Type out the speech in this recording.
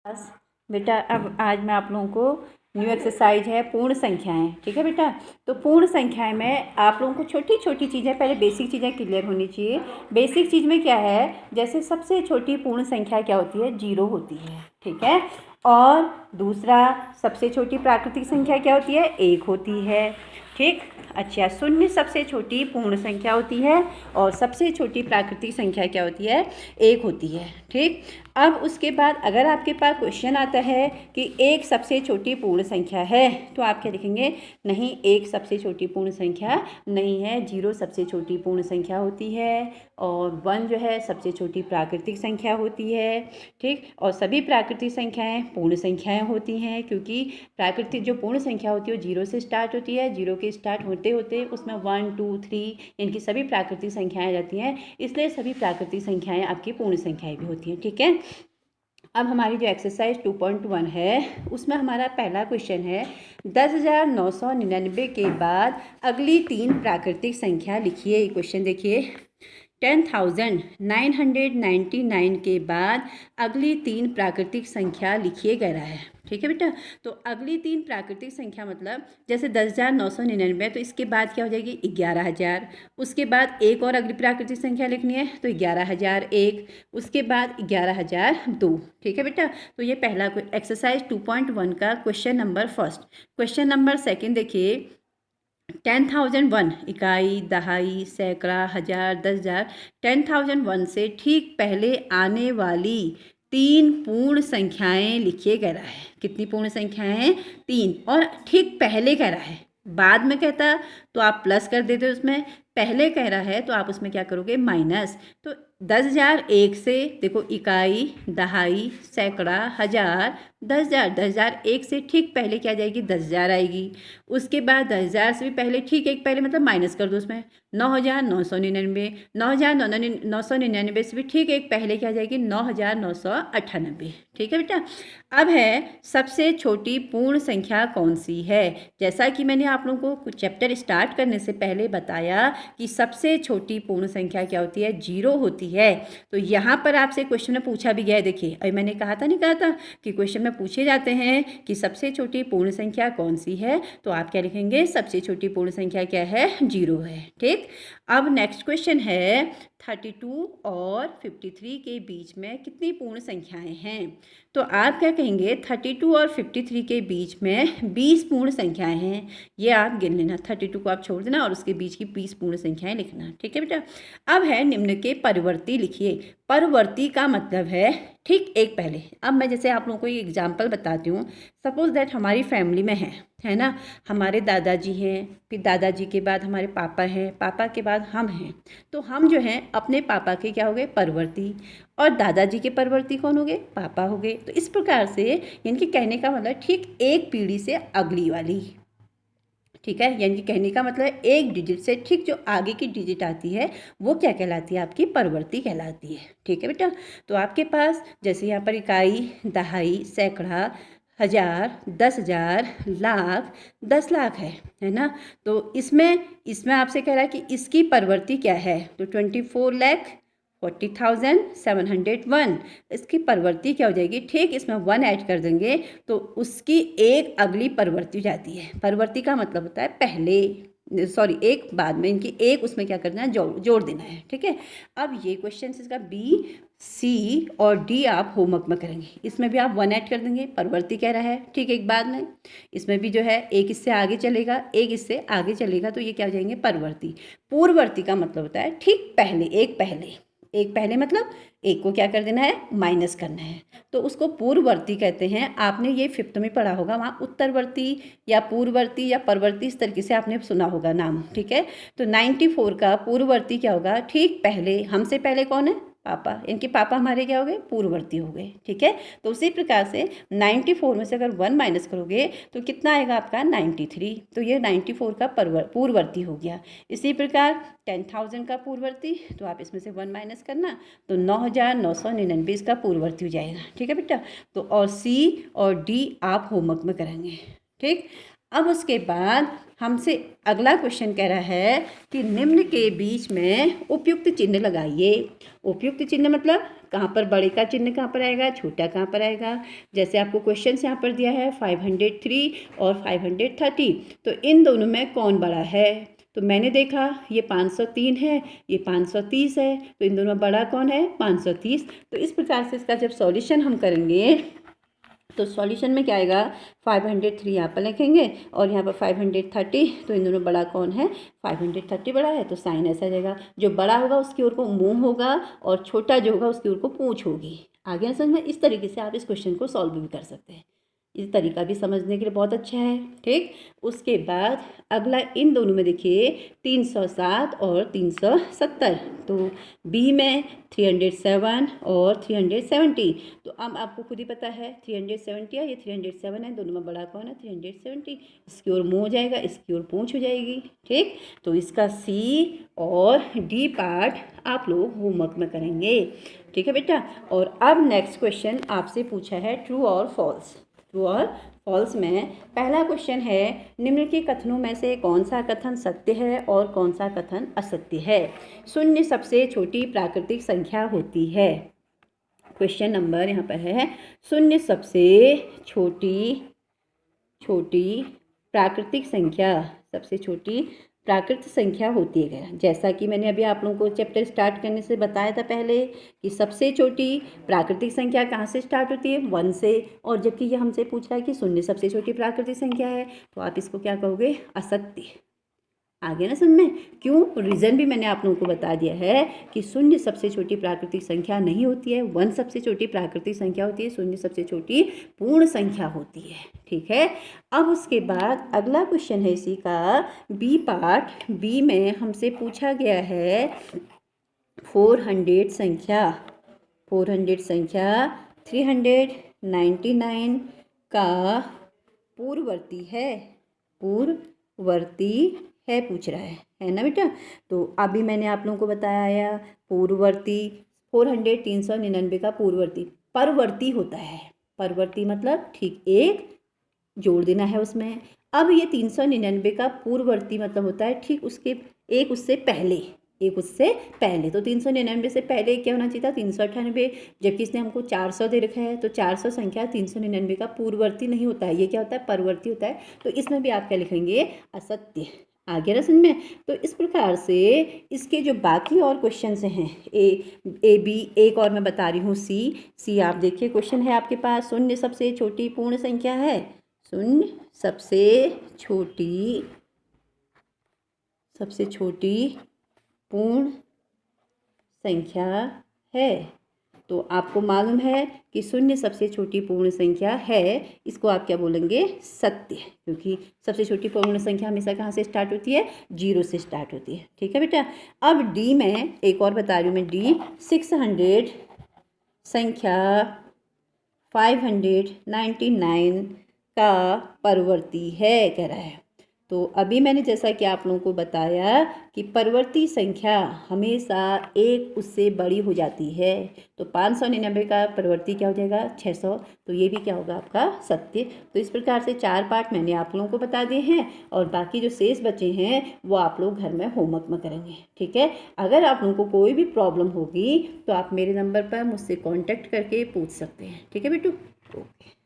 बस बेटा, अब आज मैं आप लोगों को न्यू एक्सरसाइज है पूर्ण संख्याएं। ठीक है बेटा, तो पूर्ण संख्याएं में आप लोगों को छोटी छोटी चीज़ें, पहले बेसिक चीज़ें क्लियर होनी चाहिए। बेसिक चीज़ में क्या है, जैसे सबसे छोटी पूर्ण संख्या क्या होती है, 0 होती है। ठीक है, और दूसरा सबसे छोटी प्राकृतिक संख्या क्या होती है, 1 होती है। ठीक, अच्छा, शून्य सबसे छोटी पूर्ण संख्या होती है और सबसे छोटी प्राकृतिक संख्या क्या होती है, 1 होती है। ठीक, अब उसके बाद अगर आपके पास क्वेश्चन आता है कि 1 सबसे छोटी पूर्ण संख्या है, तो आप क्या लिखेंगे, नहीं 1 सबसे छोटी पूर्ण संख्या नहीं है, 0 सबसे छोटी पूर्ण संख्या होती है और 1 जो है सबसे छोटी प्राकृतिक संख्या होती है। ठीक, और सभी प्राकृतिक संख्याएं पूर्ण संख्याएं होती हैं, क्योंकि प्राकृतिक जो पूर्ण संख्या होती है वो 0 से स्टार्ट होती है। 0 के स्टार्ट होते होते उसमें 1 2 3 इनकी सभी प्राकृतिक संख्याएं आ जाती हैं, इसलिए सभी प्राकृतिक संख्याएं आपकी पूर्ण संख्याएं भी होती हैं। ठीक है, अब हमारी जो एक्सरसाइज 2.1 है उसमें हमारा पहला क्वेश्चन है, 10,999 के बाद अगली 3 प्राकृतिक संख्या लिखिए। क्वेश्चन देखिए, 10,999 के बाद अगली 3 प्राकृतिक संख्या लिखिए कह रहा है। ठीक है बेटा, तो अगली 3 प्राकृतिक संख्या मतलब जैसे 10,999 तो इसके बाद क्या हो जाएगी, 11,000। उसके बाद एक और अगली प्राकृतिक संख्या लिखनी है तो 11,001, उसके बाद 11,002। ठीक है बेटा, तो ये पहला एक्सरसाइज 2.1 का question number first. Question number second देखिए, 10,001 इकाई, दहाई, सैकड़ा, हजार, 10,000। 10,001 से ठीक पहले आने वाली 3 पूर्ण संख्याएं लिखिए कह रहा है। कितनी पूर्ण संख्याएं हैं, 3, और ठीक पहले कह रहा है। बाद में कहता तो आप प्लस कर देते उसमें, पहले कह रहा है तो आप उसमें क्या करोगे, माइनस। तो 10,001 से देखो, इकाई, दहाई, सैकड़ा, हजार, 10,000। 10,001 से ठीक पहले क्या जाएगी, 10,000 आएगी। उसके बाद 10,000 से भी पहले ठीक एक पहले मतलब माइनस कर दो उसमें, 9,999। 9,999 से भी ठीक एक पहले क्या जाएगी, 9,998। ठीक है बेटा, अब है सबसे छोटी पूर्ण संख्या कौन सी है। जैसा कि मैंने आप लोगों को कुछ चैप्टर स्टार्ट करने से पहले बताया कि सबसे छोटी पूर्ण संख्या क्या होती है, 0 होती है। तो यहाँ पर आपसे क्वेश्चन में पूछा भी गया है। देखिए, अभी मैंने कहा था, नहीं कहा था कि क्वेश्चन में पूछे जाते हैं कि सबसे छोटी पूर्ण संख्या कौन सी है, तो आप क्या लिखेंगे, सबसे छोटी पूर्ण संख्या क्या है, 0 है। ठीक, अब नेक्स्ट क्वेश्चन है, 32 और 53 के बीच में कितनी पूर्ण संख्याएं हैं। तो आप क्या कहेंगे, 32 और 53 के बीच में 20 पूर्ण संख्याएं हैं। ये आप गिन लेना, 32 को आप छोड़ देना और उसके बीच की 20 पूर्ण संख्याएं लिखना। ठीक है बेटा, अब है निम्न के परिवर्ती लिखिए। परिवर्ती का मतलब है ठीक एक पहले। अब मैं जैसे आप लोगों को एक एग्जाम्पल बताती हूँ। सपोज दैट हमारी फैमिली में है ना, हमारे दादाजी हैं, फिर दादाजी के बाद हमारे पापा हैं, पापा के बाद हम हैं। तो हम जो हैं अपने पापा के क्या हो गए, परवर्ती, और दादाजी के परवर्ती कौन हो गए, पापा हो गए। तो इस प्रकार से यानी कि कहने का मतलब ठीक एक पीढ़ी से अगली वाली। ठीक है, यानी कि कहने का मतलब एक डिजिट से ठीक जो आगे की डिजिट आती है वो क्या कहलाती है, आपकी परवर्ती कहलाती है। ठीक है बेटा, तो आपके पास जैसे यहाँ पर इकाई, दहाई, सैकड़ा, हजार, 10,000, लाख, 10 लाख है ना। तो इसमें आपसे कह रहा है कि इसकी परवर्ती क्या है, तो 24,40,701। इसकी परवर्ती क्या हो जाएगी, ठीक इसमें 1 ऐड कर देंगे तो उसकी एक अगली परवर्ती हो जाती है। परवर्ती का मतलब होता है पहले, सॉरी एक बाद में, इनकी एक उसमें क्या करना है, जोड़ देना है। ठीक है, अब ये क्वेश्चन इसका बी, सी और डी आप होमवर्क में करेंगे। इसमें भी आप 1 ऐड कर देंगे, परवर्ती कह रहा है ठीक एक बाद में। इसमें भी जो है एक इससे आगे चलेगा, एक इससे आगे चलेगा, तो ये क्या हो जाएंगे, परवर्ती। पूर्ववर्ती का मतलब होता है ठीक पहले, एक पहले। एक पहले मतलब एक को क्या कर देना है, माइनस करना है, तो उसको पूर्ववर्ती कहते हैं। आपने ये 5th में पढ़ा होगा, वहाँ उत्तरवर्ती या पूर्ववर्ती या परवर्ती इस तरीके से आपने सुना होगा नाम। ठीक है, तो 94 का पूर्ववर्ती क्या होगा, ठीक पहले, हमसे पहले कौन है, पापा, इनके पापा हमारे क्या हो गए, पूर्ववर्ती हो गए। ठीक है, तो उसी प्रकार से 94 में से अगर 1 माइनस करोगे तो कितना आएगा आपका, 93। तो ये 94 का पूर्ववर्ती हो गया। इसी प्रकार 10,000 का पूर्ववर्ती, तो आप इसमें से 1 माइनस करना तो 9,999 इसका पूर्ववर्ती हो जाएगा। ठीक है बेटा, तो और सी और डी आप होमवर्क में करेंगे। ठीक, अब उसके बाद हमसे अगला क्वेश्चन कह रहा है कि निम्न के बीच में उपयुक्त चिन्ह लगाइए। उपयुक्त चिन्ह मतलब कहाँ पर बड़े का चिन्ह कहाँ पर आएगा, छोटा कहाँ पर आएगा। जैसे आपको क्वेश्चन यहाँ पर दिया है 503 और 530, तो इन दोनों में कौन बड़ा है। तो मैंने देखा ये 503 है, ये 530 है, तो इन दोनों में बड़ा कौन है, 530। तो इस प्रकार से इसका जब सॉल्यूशन हम करेंगे तो सॉल्यूशन में क्या आएगा, 503 यहाँ पर लिखेंगे और यहाँ पर 530, तो इन दोनों बड़ा कौन है, 530 बड़ा है, तो साइन ऐसा आ जाएगा। जो बड़ा होगा उसकी ओर को मुंह होगा और छोटा जो होगा उसकी ओर को पूंछ होगी। आगे ना समझ में, इस तरीके से आप इस क्वेश्चन को सॉल्व भी कर सकते हैं। इस तरीका भी समझने के लिए बहुत अच्छा है। ठीक, उसके बाद अगला इन दोनों में देखिए 307 और 370, तो बी में 307 और 370, तो अब आपको खुद ही पता है 370 है, ये 307 है, दोनों में बड़ा कौन है, 370। इसकी ओर मुँह हो जाएगा, इसकी ओर पूंछ हो जाएगी। ठीक, तो इसका सी और डी पार्ट आप लोग होमवर्क में करेंगे। ठीक है बेटा। और अब नेक्स्ट क्वेश्चन आपसे पूछा है ट्रू और फॉल्स। ट्रू और फॉल्स में पहला क्वेश्चन है, निम्न के कथनों में से कौन सा कथन सत्य है और कौन सा कथन असत्य है। शून्य सबसे छोटी प्राकृतिक संख्या होती है। क्वेश्चन नंबर यहाँ पर है, शून्य सबसे छोटी प्राकृतिक संख्या, सबसे छोटी प्राकृतिक संख्या होती है। जैसा कि मैंने अभी आप लोगों को चैप्टर स्टार्ट करने से बताया था पहले कि सबसे छोटी प्राकृतिक संख्या कहाँ से स्टार्ट होती है, 1 से। और जबकि ये हमसे पूछ रहा है कि शून्य सबसे छोटी प्राकृतिक संख्या है, तो आप इसको क्या कहोगे, असत्य। आगे ना समझ में, क्यों, रीज़न भी मैंने आप लोगों को बता दिया है कि शून्य सबसे छोटी प्राकृतिक संख्या नहीं होती है, 1 सबसे छोटी प्राकृतिक संख्या होती है, शून्य सबसे छोटी पूर्ण संख्या होती है। ठीक है। अब उसके बाद अगला क्वेश्चन है इसी का बी पार्ट। बी में हमसे पूछा गया है 400 संख्या 399 का पूर्ववर्ती है पूछ रहा है ना बेटा। तो अभी मैंने आप लोगों को बताया पूर्ववर्ती 400 399 का पूर्ववर्ती परवर्ती होता है। परवर्ती मतलब ठीक एक जोड़ देना है उसमें। अब ये 399 का पूर्ववर्ती मतलब होता है ठीक उसके एक उससे पहले, तो 399 से पहले क्या होना चाहिए था, 398। जबकि इसने हमको 400 दे रखा है, तो 400 संख्या 399 का पूर्ववर्ती नहीं होता है, ये क्या होता है, परवर्ती होता है। तो इसमें भी आप क्या लिखेंगे, असत्य। आगे ना समझ में। तो इस प्रकार से इसके जो बाकी और क्वेश्चन हैं ए बी, एक और मैं बता रही हूँ सी आप देखिए क्वेश्चन है आपके पास, शून्य सबसे छोटी पूर्ण संख्या है, शून्य सबसे छोटी पूर्ण संख्या है। तो आपको मालूम है कि शून्य सबसे छोटी पूर्ण संख्या है, इसको आप क्या बोलेंगे, सत्य। क्योंकि सबसे छोटी पूर्ण संख्या हमेशा कहाँ से स्टार्ट होती है, 0 से स्टार्ट होती है। ठीक है बेटा। अब डी में एक और बता रही हूँ मैं, डी 600 संख्या 599 का परवर्ती है कह रहा है। तो अभी मैंने जैसा कि आप लोगों को बताया कि परवर्ती संख्या हमेशा एक उससे बड़ी हो जाती है। तो 599 का परवर्ती क्या हो जाएगा, 600। तो ये भी क्या होगा आपका, सत्य। तो इस प्रकार से 4 पार्ट मैंने आप लोगों को बता दिए हैं और बाकी जो शेष बचे हैं वो आप लोग घर में होमवर्क में करेंगे। ठीक है। अगर आप लोगों को कोई भी प्रॉब्लम होगी तो आप मेरे नंबर पर मुझसे कॉन्टैक्ट करके पूछ सकते हैं। ठीक है बेटू, ओके।